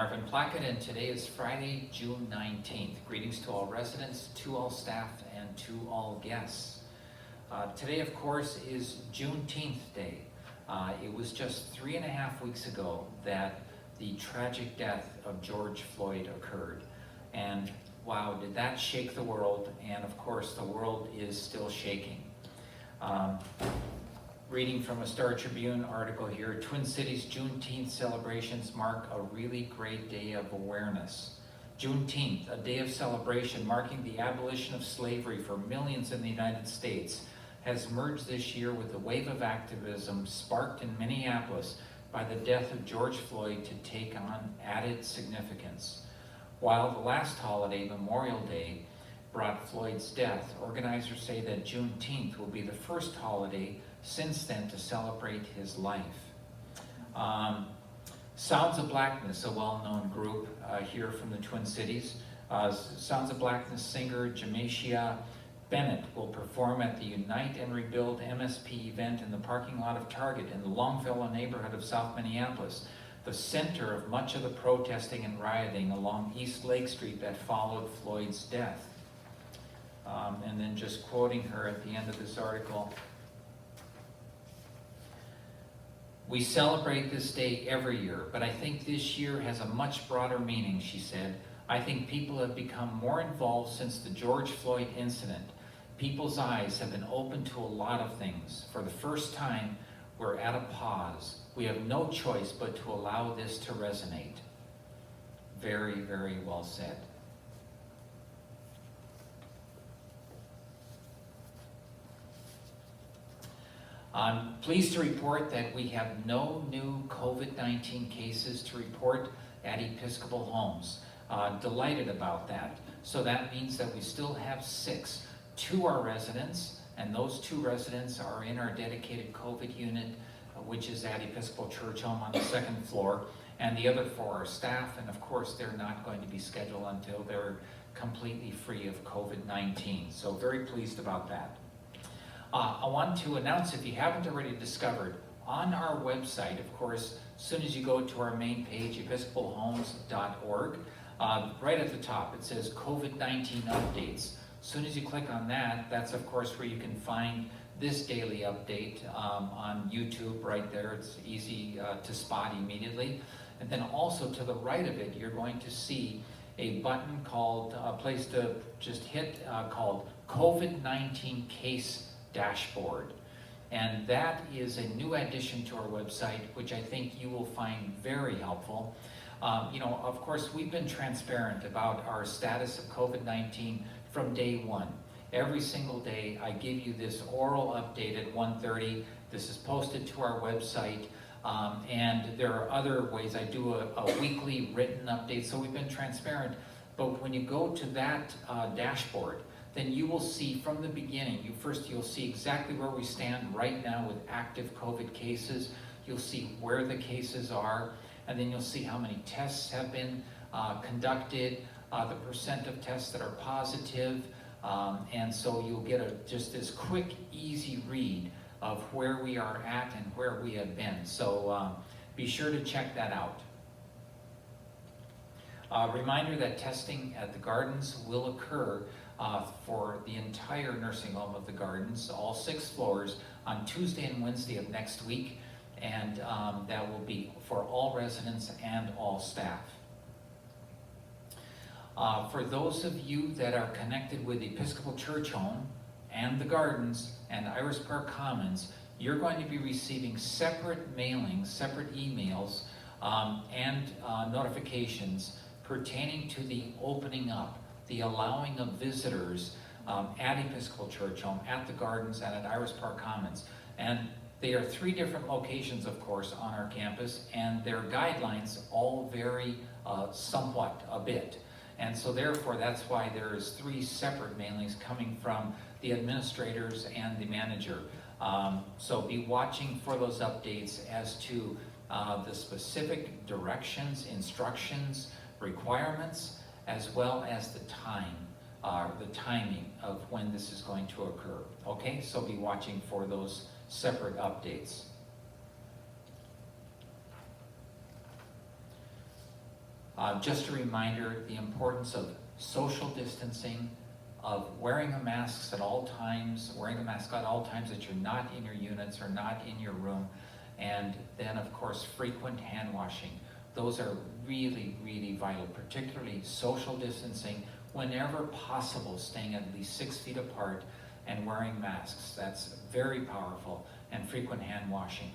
Marvin Plackett, and today is Friday, June 19th. Greetings to all residents, to all staff, and to all guests. Today, of course, is Juneteenth Day. It was just 3.5 weeks ago that the tragic death of George Floyd occurred. And wow, did that shake the world, and of course the world is still shaking. Reading from a Star Tribune article here, Twin Cities Juneteenth celebrations mark a really great day of awareness. Juneteenth, a day of celebration marking the abolition of slavery for millions in the United States, has merged this year with a wave of activism sparked in Minneapolis by the death of George Floyd to take on added significance. While the last holiday, Memorial Day, brought Floyd's death, organizers say that Juneteenth will be the first holiday since then to celebrate his life. Sounds of Blackness, a well-known group here from the Twin Cities. Sounds of Blackness singer Jamashia Bennett will perform at the Unite and Rebuild MSP event in the parking lot of Target in the Longfellow neighborhood of South Minneapolis, the center of much of the protesting and rioting along East Lake Street that followed Floyd's death. And then just quoting her at the end of this article, "We celebrate this day every year, but I think this year has a much broader meaning," she said. "I think people have become more involved since the George Floyd incident. People's eyes have been open to a lot of things. For the first time, we're at a pause. We have no choice but to allow this to resonate." Very, very well said. I'm pleased to report that we have no new COVID-19 cases to report at Episcopal homes. Delighted about that. So that means that we still have 6. 2 are residents, and those 2 residents are in our dedicated COVID unit, which is at Episcopal Church Home on the 2nd floor, and the other 4 are staff, and of course they're not going to be scheduled until they're completely free of COVID-19. So very pleased about that. I want to announce, if you haven't already discovered, on our website, of course, as soon as you go to our main page, episcopalhomes.org, right at the top it says COVID-19 updates. As soon as you click on that, that's of course where you can find this daily update on YouTube right there. It's easy to spot immediately. And then also to the right of it, you're going to see a button called, a place to just hit, called COVID-19 Case Dashboard. And that is a new addition to our website, which I think you will find very helpful. Of course, we've been transparent about our status of COVID-19 from day one. Every single day, I give you this oral update at 1:30. This is posted to our website. And there are other ways. I do a weekly written update, so we've been transparent. But when you go to that dashboard, then you will see from the beginning, you'll see exactly where we stand right now with active COVID cases. You'll see where the cases are, and then you'll see how many tests have been conducted, the percent of tests that are positive, and so you'll get just this quick, easy read of where we are at and where we have been. So be sure to check that out. Reminder that testing at the Gardens will occur for the entire nursing home of the Gardens, all 6 floors, on Tuesday and Wednesday of next week, and that will be for all residents and all staff. For those of you that are connected with the Episcopal Church Home and the Gardens and Iris Park Commons, you're going to be receiving separate mailings, separate emails, and notifications pertaining to the opening up, the allowing of visitors at Episcopal Church Home, at the Gardens, and at Iris Park Commons. And they are 3 different locations, of course, on our campus, and their guidelines all vary somewhat, a bit. And so therefore, that's why there's 3 separate mailings coming from the administrators and the manager. So be watching for those updates as to the specific directions, instructions, requirements, as well as the timing of when this is going to occur. Okay, so be watching for those separate updates. Just a reminder, the importance of social distancing, of wearing a mask at all times, that you're not in your units or not in your room, and then of course frequent hand washing. Those are really, really vital, particularly social distancing, whenever possible, staying at least 6 feet apart and wearing masks. That's very powerful, and frequent hand washing.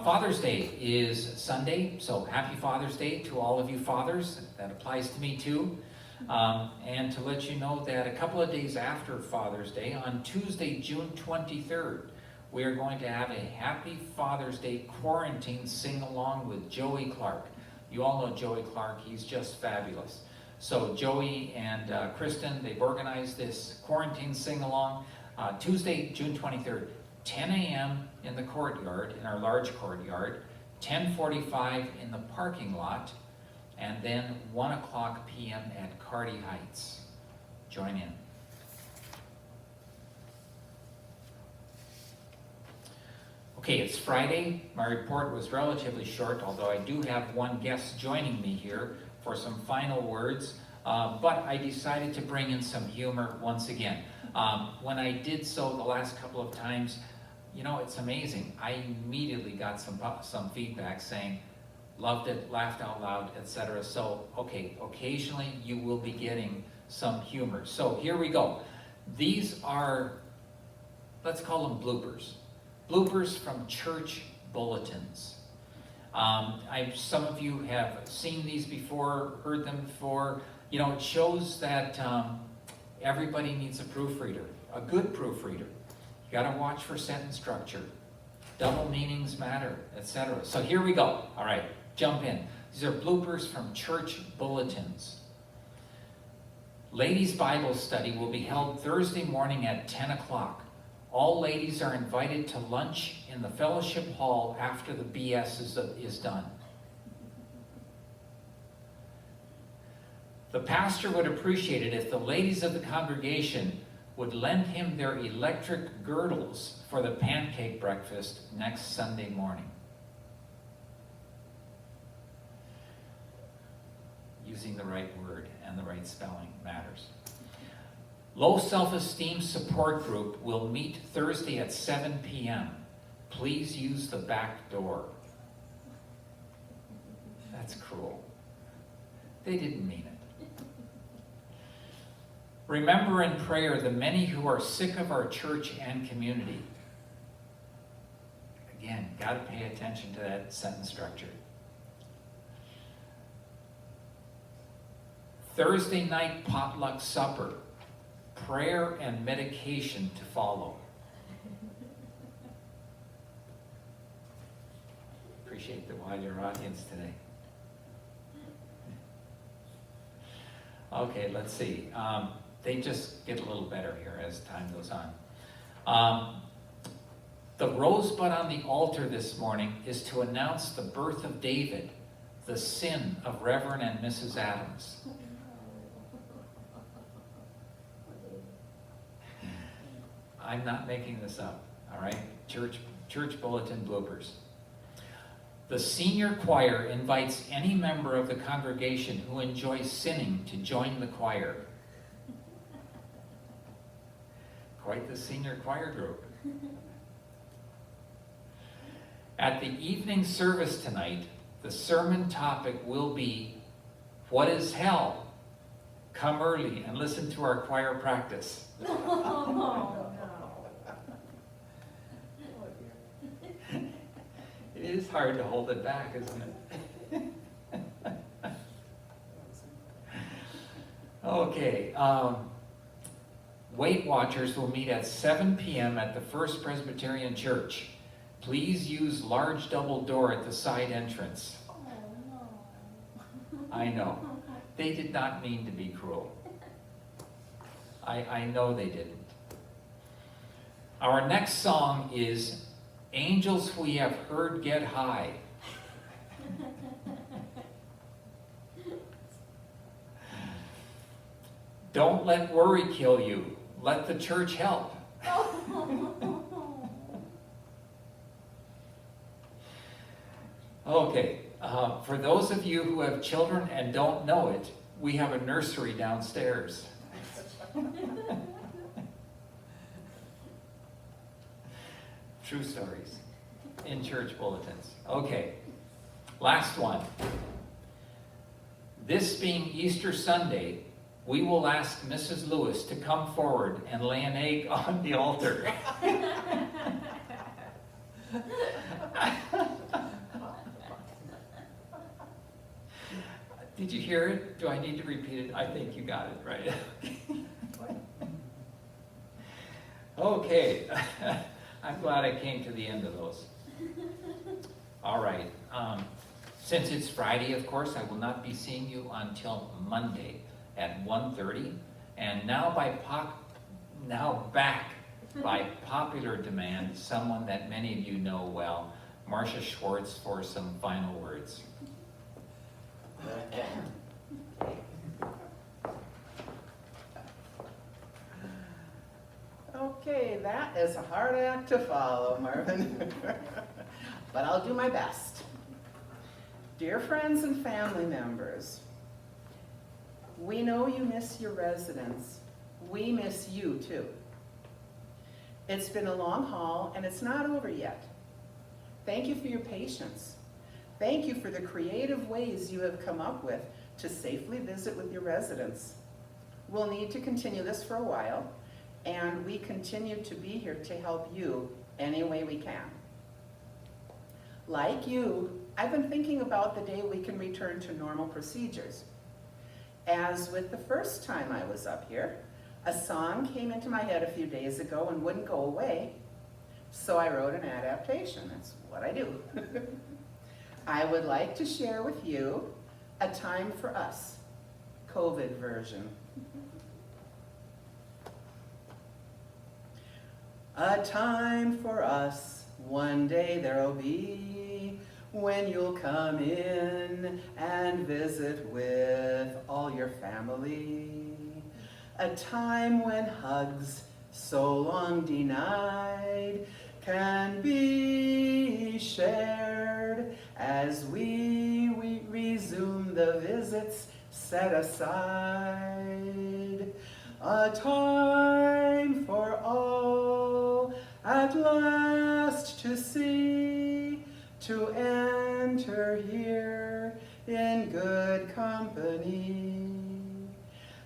Father's Day is Sunday, so happy Father's Day to all of you fathers. That applies to me too. And to let you know that a couple of days after Father's Day, on Tuesday, June 23rd, we are going to have a Happy Father's Day quarantine sing-along with Joey Clark. You all know Joey Clark, he's just fabulous. So Joey and Kristen, they've organized this quarantine sing-along. Tuesday, June 23rd, 10 a.m. in the courtyard, in our large courtyard, 10:45 in the parking lot, and then 1 o'clock p.m. at Cardi Heights. Join in. Okay, it's Friday. My report was relatively short, although I do have one guest joining me here for some final words, but I decided to bring in some humor once again. When I did so the last couple of times, you know, it's amazing. I immediately got some feedback saying, loved it, laughed out loud, etc. So, okay, occasionally you will be getting some humor. So here we go. These are, let's call them bloopers. Bloopers from church bulletins. Some of you have seen these before, heard them before. You know, it shows that everybody needs a proofreader, a good proofreader. You gotta watch for sentence structure. Double meanings matter, etc. So here we go. All right, jump in. These are bloopers from church bulletins. Ladies' Bible study will be held Thursday morning at 10 o'clock. All ladies are invited to lunch in the fellowship hall after the BS is done. The pastor would appreciate it if the ladies of the congregation would lend him their electric girdles for the pancake breakfast next Sunday morning. Using the right word and the right spelling matters. Low self-esteem support group will meet Thursday at 7 p.m. Please use the back door. That's cruel. They didn't mean it. Remember in prayer the many who are sick of our church and community. Again, got to pay attention to that sentence structure. Thursday night potluck supper. Prayer and medication to follow. Appreciate the wider audience today. Okay, let's see. They just get a little better here as time goes on. The rosebud on the altar this morning is to announce the birth of David, the sin of Reverend and Mrs. Adams. I'm not making this up, all right? Church bulletin bloopers. The senior choir invites any member of the congregation who enjoys sinning to join the choir. Quite the senior choir group. At the evening service tonight, the sermon topic will be, what is hell? Come early and listen to our choir practice. It is hard to hold it back, isn't it? Okay. Weight Watchers will meet at 7 p.m. at the First Presbyterian Church. Please use large double door at the side entrance. Oh, no. I know. They did not mean to be cruel. I know they didn't. Our next song is Angels We Have Heard Get High. Don't let worry kill you. Let the church help. Okay, for those of you who have children and don't know it, we have a nursery downstairs. True stories in church bulletins. Okay, last one. This being Easter Sunday, we will ask Mrs. Lewis to come forward and lay an egg on the altar. Did you hear it? Do I need to repeat it? I think you got it, right? Okay. I'm glad I came to the end of those. All right. Since it's Friday, of course, I will not be seeing you until Monday at 1:30. And now back by popular demand, someone that many of you know well, Marcia Schwartz, for some final words. Okay, that is a hard act to follow, Marvin. But I'll do my best. Dear friends and family members, we know you miss your residents. We miss you too. It's been a long haul and it's not over yet. Thank you for your patience. Thank you for the creative ways you have come up with to safely visit with your residents. We'll need to continue this for a while, and we continue to be here to help you any way we can. Like you, I've been thinking about the day we can return to normal procedures. As with the first time I was up here, a song came into my head a few days ago and wouldn't go away, so I wrote an adaptation. That's what I do. I would like to share with you A Time for Us, COVID version. A time for us, one day there'll be, when you'll come in and visit with all your family. A time when hugs, so long denied, can be shared as we resume the visits set aside. A time for all at last to see, to enter here in good company,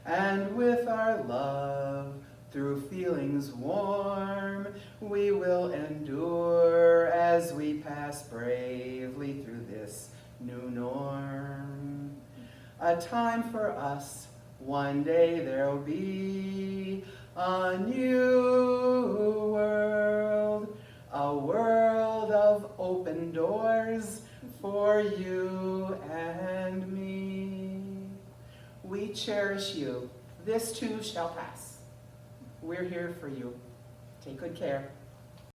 and with our love through feelings warm, we will endure as we pass bravely through this new norm. A time for us, one day there'll be a new world, a world of open doors for you and me. We cherish you. This too shall pass. We're here for you. Take good care.